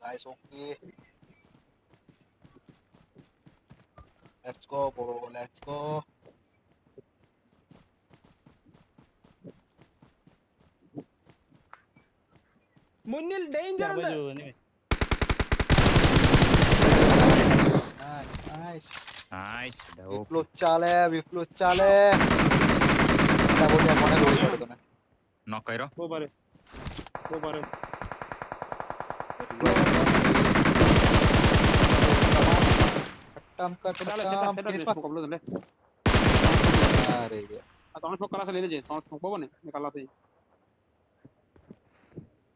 Guys, okay. Let's go, bro. Let's go. മുന്നിൽ danger ഉണ്ട്. Nice, nice. Nice વિપ્લુસ ચાલે. બધા બોલ્યા કોને ગોળી માર્યો તમે? નો કર્યો. ખટ્ટામ કર ખટ્ટામ. Finish માં. અરે યાર. ત્રણ છોક કલાસે લઈ લેજે ત્રણ છોક બહુ ને કલાસે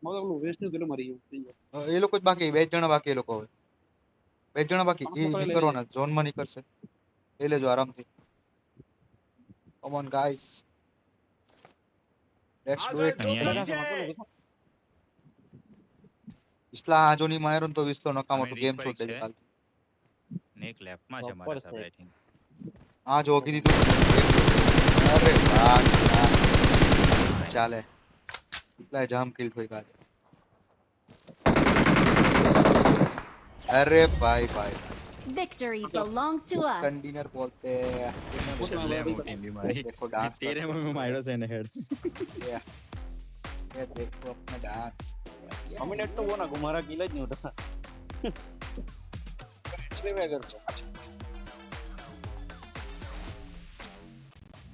મતલબ ઓલું વેસ્ટ નું કેટલું મરી ગયું એ લોકો જ બાકી 2 જણા બાકી એ લોકો હવે 2 જણા બાકી એ નીકળવાના ઝોન માં નીકળશે લઈ લેજો આરામથી come on guys let's do it વિસ્લા આજોની માયરો તો વિસ્લો નકામો તો ગેમ છોડ દેજે કાલ ને એક લેફ્ટ માં છે મારા સાથે આઈ થિંક. આ જોગી દીધું અરે વાહ ચાલે કેટલા જામ કિલ થઈ ગયા अरे भाई भाई Victory belongs to us. Container बोलते हैं છેલ્લે મોટી બીમારી देखो डांस તેરે में मायरो से ने हेड ये देखो अपना डांस ડોમિનેટ તો वो ना घुमारा गीला જ નહીં હોતા इसलिए मैं कर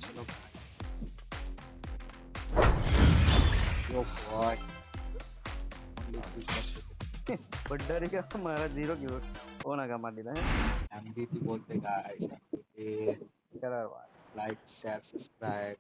चलो गाइस यो बॉय बड्डा का हमारा 0 किलो वो ना कमा देना है एमबीपी बोलते गाइस एमबीपी करा लाइक शेयर सब्सक्राइब